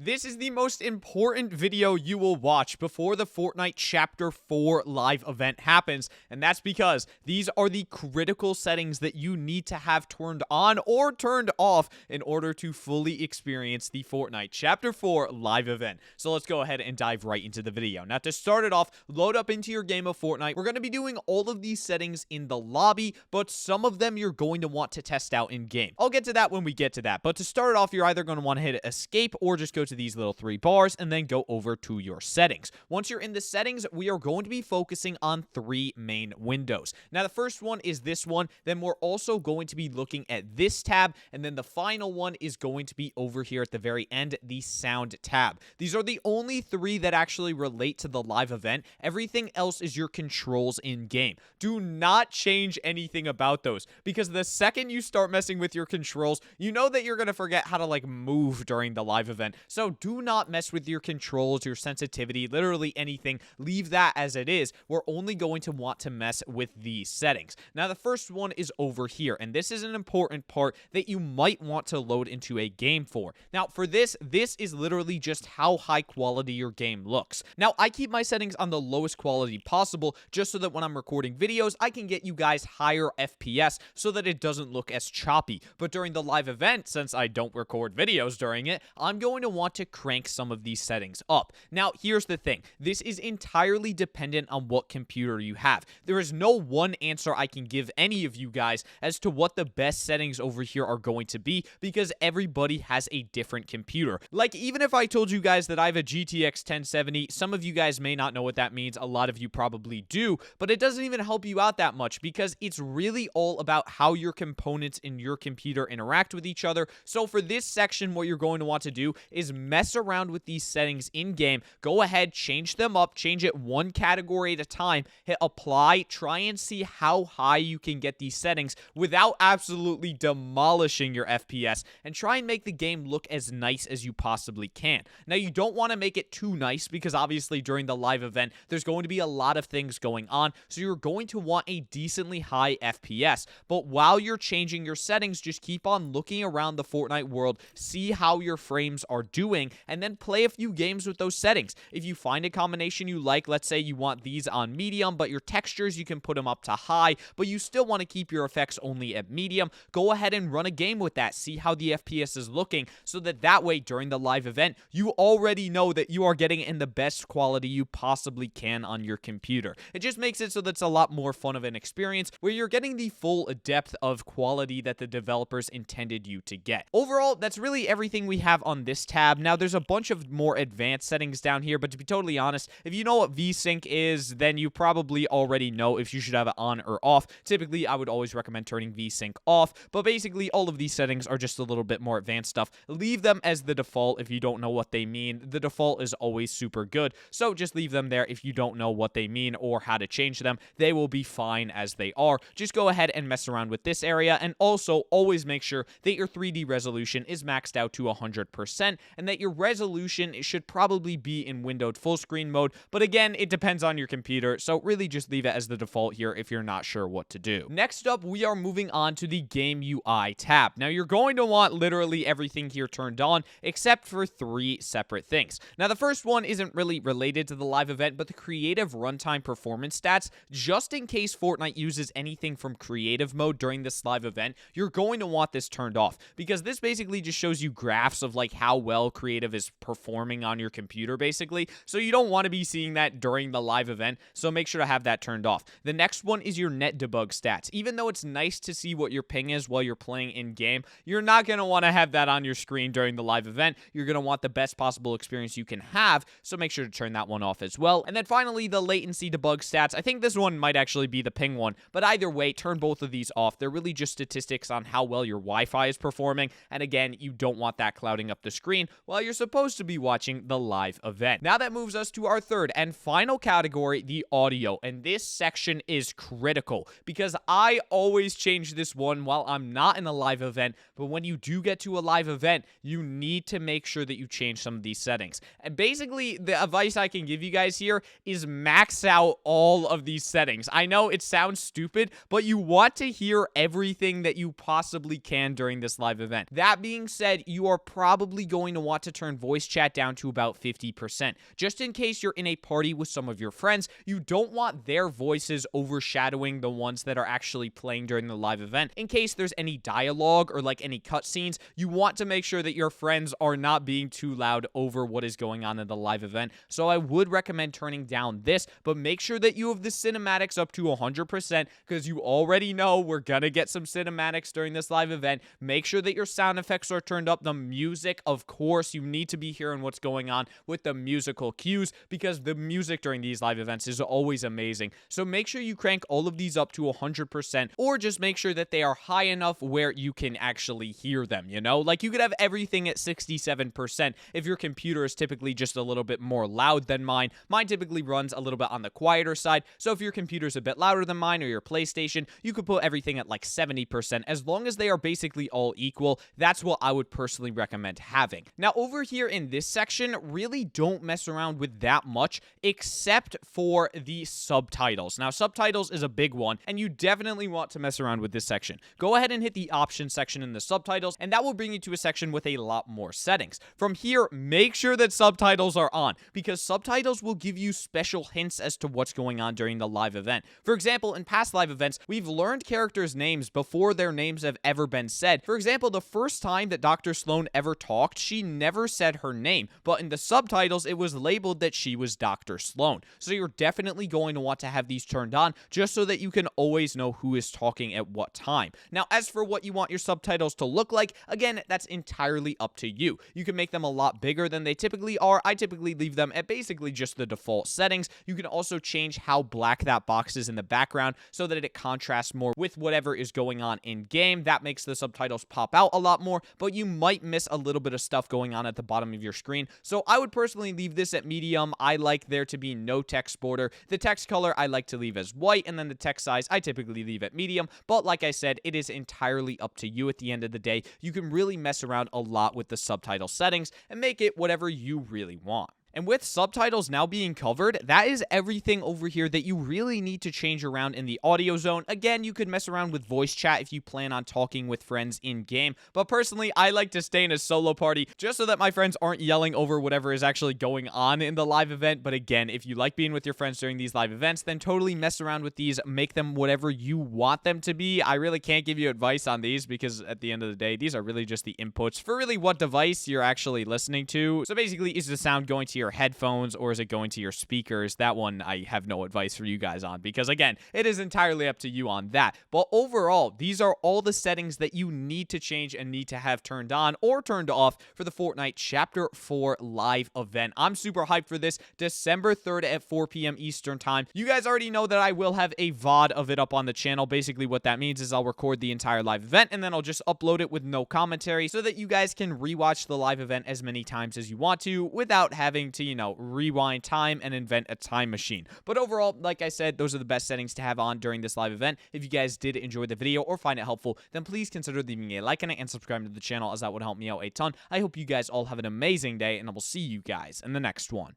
This is the most important video you will watch before the Fortnite Chapter 4 live event happens, and that's because these are the critical settings that you need to have turned on or turned off in order to fully experience the Fortnite Chapter 4 live event. So let's go ahead and dive right into the video. Now, to start it off, load up into your game of Fortnite. We're going to be doing all of these settings in the lobby, but some of them you're going to want to test out in game. I'll get to that when we get to that, but to start it off, you're either going to want to hit escape or just go to these little three bars and then go over to your settings. Once you're in the settings, we are going to be focusing on three main windows. Now, the first one is this one. Then we're also going to be looking at this tab, and then the final one is going to be over here at the very end, the sound tab. These are the only three that actually relate to the live event. Everything else is your controls in game. Do not change anything about those, because the second you start messing with your controls, you know that you're going to forget how to move during the live event. So do not mess with your controls, your sensitivity, literally anything. Leave that as it is. We're only going to want to mess with these settings. Now, the first one is over here, and this is an important part that you might want to load into a game for. Now, for this is literally just how high quality your game looks. Now, I keep my settings on the lowest quality possible just so that when I'm recording videos, I can get you guys higher FPS so that it doesn't look as choppy. But during the live event, since I don't record videos during it, I'm going to want to crank some of these settings up. Now, here's the thing. This is entirely dependent on what computer you have. There is no one answer I can give any of you guys as to what the best settings over here are going to be, because everybody has a different computer. Even if I told you guys that I have a GTX 1070, some of you guys may not know what that means. A lot of you probably do, but it doesn't even help you out that much because it's really all about how your components in your computer interact with each other. So for this section, what you're going to want to do is mess around with these settings in game. Go ahead, change them up, change it one category at a time, hit apply, try and see how high you can get these settings without absolutely demolishing your FPS, and try and make the game look as nice as you possibly can. Now, you don't want to make it too nice because obviously during the live event, there's going to be a lot of things going on, so you're going to want a decently high FPS. But while you're changing your settings, just keep on looking around the Fortnite world, see how your frames are doing, and then play a few games with those settings. If you find a combination you like, let's say you want these on medium, but your textures, you can put them up to high, but you still want to keep your effects only at medium, go ahead and run a game with that. See how the FPS is looking, so that way during the live event, you already know that you are getting it in the best quality you possibly can on your computer. It just makes it so that it's a lot more fun of an experience where you're getting the full depth of quality that the developers intended you to get. Overall, that's really everything we have on this tab. Now, there's a bunch of more advanced settings down here, but to be totally honest, if you know what VSync is, then you probably already know if you should have it on or off. Typically, I would always recommend turning VSync off, but basically all of these settings are just a little bit more advanced stuff. Leave them as the default if you don't know what they mean. The default is always super good, so just leave them there if you don't know what they mean or how to change them. They will be fine as they are. Just go ahead and mess around with this area, and also always make sure that your 3D resolution is maxed out to 100% and that your resolution should probably be in windowed full screen mode, but again, it depends on your computer, so really just leave it as the default here if you're not sure what to do. Next up, we are moving on to the Game UI tab. Now, you're going to want literally everything here turned on except for three separate things. Now, the first one isn't really related to the live event, but the creative runtime performance stats. Just in case Fortnite uses anything from creative mode during this live event, you're going to want this turned off, because this basically just shows you graphs of how well creative is performing on your computer, basically. So you don't want to be seeing that during the live event, so make sure to have that turned off. The next one is your net debug stats. Even though it's nice to see what your ping is while you're playing in game, you're not going to want to have that on your screen during the live event. You're going to want the best possible experience you can have, so make sure to turn that one off as well. And then finally, the latency debug stats. I think this one might actually be the ping one, but either way, turn both of these off. They're really just statistics on how well your Wi-Fi is performing, and again, you don't want that clouding up the screen while you're supposed to be watching the live event. Now that moves us to our third and final category, the audio, and this section is critical because I always change this one while I'm not in a live event, but when you do get to a live event, you need to make sure that you change some of these settings. And basically, the advice I can give you guys here is max out all of these settings. I know it sounds stupid, but you want to hear everything that you possibly can during this live event. That being said, you are probably going to want want to turn voice chat down to about 50%. Just in case you're in a party with some of your friends, you don't want their voices overshadowing the ones that are actually playing during the live event. In case there's any dialogue or like any cutscenes, you want to make sure that your friends are not being too loud over what is going on in the live event. So I would recommend turning down this, but make sure that you have the cinematics up to 100% because you already know we're gonna get some cinematics during this live event. Make sure that your sound effects are turned up. The music, of course, you need to be hearing what's going on with the musical cues because the music during these live events is always amazing. So make sure you crank all of these up to 100% or just make sure that they are high enough where you can actually hear them, you know? Like you could have everything at 67% if your computer is typically just a little bit more loud than mine. Mine typically runs a little bit on the quieter side, so if your computer's a bit louder than mine or your PlayStation, you could put everything at like 70%. As long as they are basically all equal, that's what I would personally recommend having. Now over here in this section, really don't mess around with that much except for the subtitles. Now subtitles is a big one and you definitely want to mess around with this section. Go ahead and hit the options section in the subtitles and that will bring you to a section with a lot more settings. From here, make sure that subtitles are on because subtitles will give you special hints as to what's going on during the live event. For example, in past live events, we've learned characters' names before their names have ever been said. For example, the first time that Dr. Sloan ever talked, she never said her name, but in the subtitles, it was labeled that she was Dr. Sloan. So you're definitely going to want to have these turned on just so that you can always know who is talking at what time. Now, as for what you want your subtitles to look like, again, that's entirely up to you. You can make them a lot bigger than they typically are. I typically leave them at basically just the default settings. You can also change how black that box is in the background so that it contrasts more with whatever is going on in game. That makes the subtitles pop out a lot more, but you might miss a little bit of stuff going on at the bottom of your screen. So I would personally leave this at medium. I like there to be no text border. The text color I like to leave as white, and then the text size I typically leave at medium. But like I said, it is entirely up to you at the end of the day. You can really mess around a lot with the subtitle settings and make it whatever you really want. And with subtitles now being covered, that is everything over here that you really need to change around in the audio zone. Again, you could mess around with voice chat if you plan on talking with friends in game, but personally, I like to stay in a solo party just so that my friends aren't yelling over whatever is actually going on in the live event. But again, if you like being with your friends during these live events, then totally mess around with these, make them whatever you want them to be. I really can't give you advice on these because at the end of the day, these are really just the inputs for really what device you're actually listening to. So basically, is the sound going to your headphones or is it going to your speakers? That one I have no advice for you guys on because again, it is entirely up to you on that. But overall, these are all the settings that you need to change and need to have turned on or turned off for the Fortnite Chapter 4 live event. I'm super hyped for this. December 3rd at 4 p.m. Eastern time. You guys already know that I will have a VOD of it up on the channel. Basically what that means is I'll record the entire live event and then I'll just upload it with no commentary so that you guys can rewatch the live event as many times as you want to without having to, you know, rewind time and invent a time machine. But overall, like I said, those are the best settings to have on during this live event. If you guys did enjoy the video or find it helpful, then please consider leaving a like on it and subscribing to the channel as that would help me out a ton. I hope you guys all have an amazing day and I will see you guys in the next one.